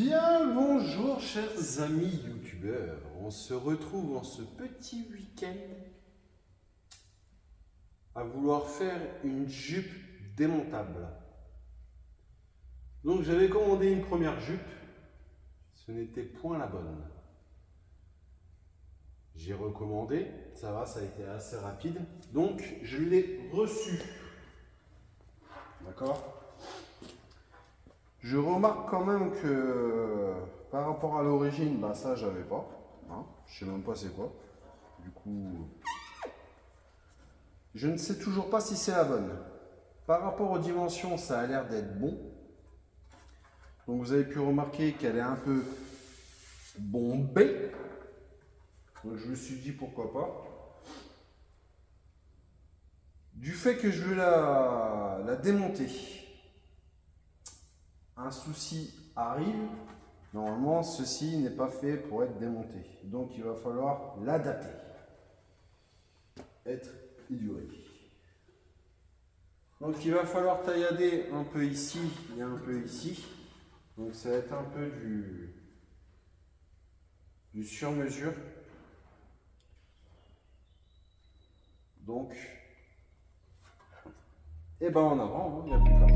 Bien bonjour chers amis youtubeurs, on se retrouve en ce petit week-end à vouloir faire une jupe démontable. Donc j'avais commandé une première jupe, ce n'était point la bonne. J'ai recommandé, ça va, ça a été assez rapide, donc je l'ai reçu. D'accord ? Je remarque quand même que par rapport à l'origine, bah ça j'avais pas. Hein, je sais même pas c'est quoi. Du coup, je ne sais toujours pas si c'est la bonne. Par rapport aux dimensions, ça a l'air d'être bon. Donc vous avez pu remarquer qu'elle est un peu bombée. Donc je me suis dit pourquoi pas. Du fait que je veux la démonter, un souci arrive. Normalement, ceci n'est pas fait pour être démonté. Donc, il va falloir l'adapter. Être éduré. Donc, il va falloir taillader un peu ici et un peu ici. Donc, ça va être un peu du sur-mesure. Donc, et ben en avant, il n'y a plus qu'à.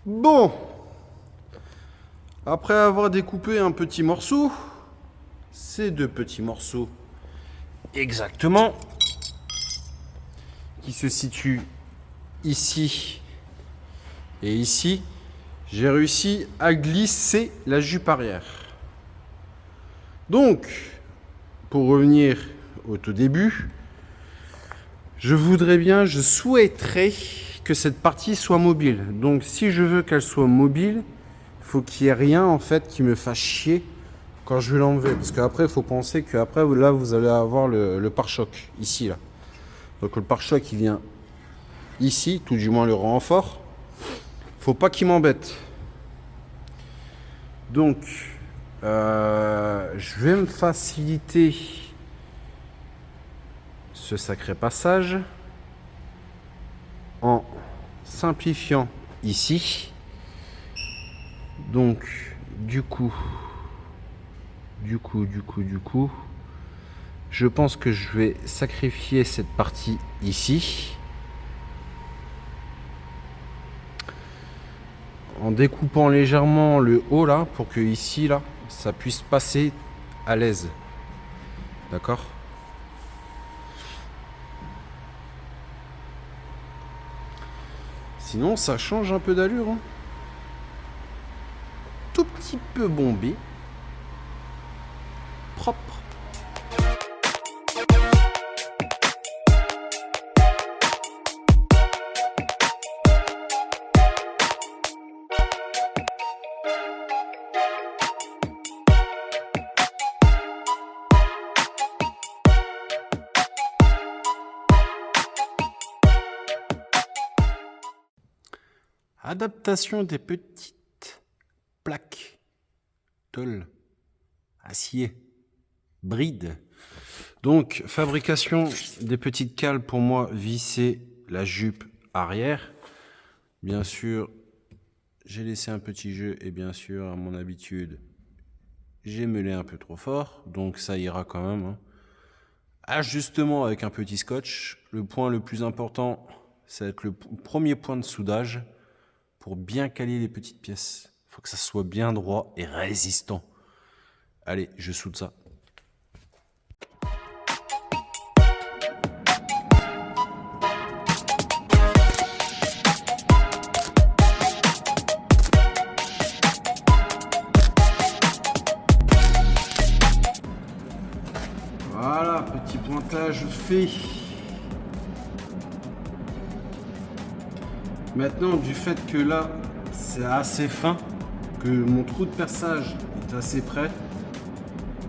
Bon, après avoir découpé un petit morceau, ces deux petits morceaux exactement, qui se situent ici et ici, j'ai réussi à glisser la jupe arrière. Donc, pour revenir au tout début, je souhaiterais que cette partie soit mobile. Donc si je veux qu'elle soit mobile, il faut qu'il n'y ait rien en fait qui me fasse chier quand je vais l'enlever. Parce qu'après, il faut penser qu'après, là, vous allez avoir le pare-choc, ici, là. Donc le pare-choc, il vient ici, tout du moins le renfort. Faut pas qu'il m'embête. Donc, je vais me faciliter ce sacré passage en simplifiant ici. Donc du coup je pense que je vais sacrifier cette partie ici en découpant légèrement le haut là pour que ici là ça puisse passer à l'aise. D'accord ? Sinon, ça change un peu d'allure. Hein. Tout petit peu bombé. Propre. Adaptation des petites plaques, tôle, acier, bride. Donc, fabrication des petites cales pour moi, visser la jupe arrière. Bien sûr, j'ai laissé un petit jeu et bien sûr, à mon habitude, j'ai meulé un peu trop fort. Donc, ça ira quand même. Hein. Ajustement avec un petit scotch. Le point le plus important, ça va être le premier point de soudage. Pour bien caler les petites pièces. Il faut que ça soit bien droit et résistant. Allez, je soude ça. Voilà, petit pointage fait. Maintenant, du fait que là, c'est assez fin, que mon trou de perçage est assez près,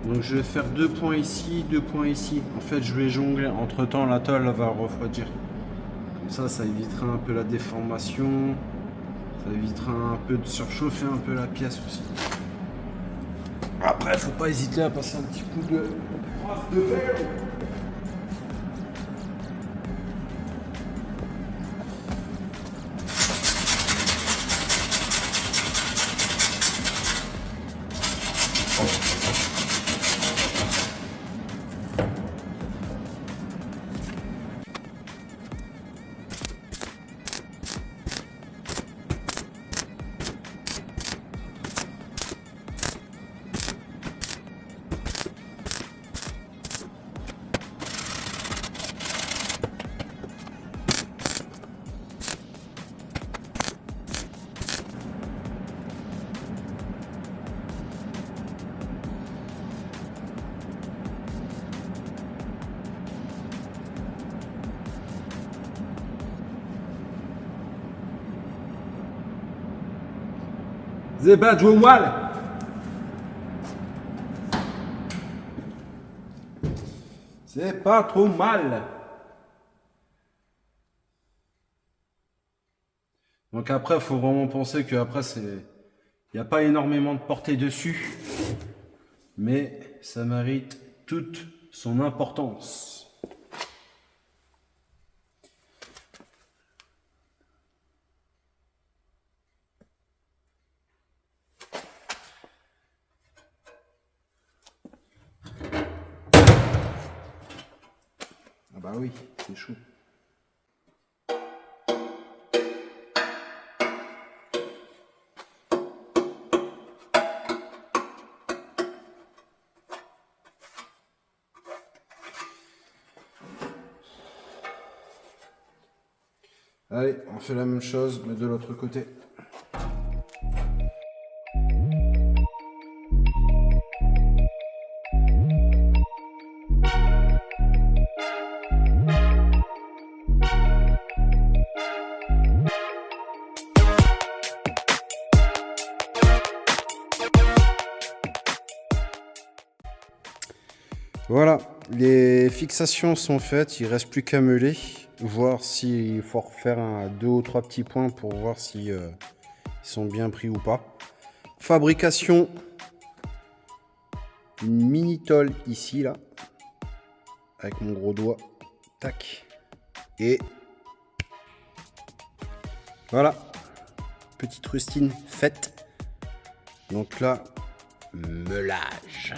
donc je vais faire 2 points ici, 2 points ici. En fait, je vais jongler. Entre temps, la tôle va refroidir. Comme ça évitera un peu la déformation. Ça évitera un peu de surchauffer un peu la pièce aussi. Après, faut pas hésiter à passer un petit coup de brasse de verre. C'est pas trop mal. C'est pas trop mal. Donc après, il faut vraiment penser qu'après, il n'y a pas énormément de portée dessus. Mais ça mérite toute son importance. Ah bah oui, c'est chaud. Allez, on fait la même chose, mais de l'autre côté. Voilà, les fixations sont faites, il ne reste plus qu'à meuler, voir s'il faut refaire 2 ou 3 petits points pour voir si ils sont bien pris ou pas. Fabrication, une mini tôle ici, là, avec mon gros doigt, tac, et voilà, petite rustine faite. Donc là, meulage.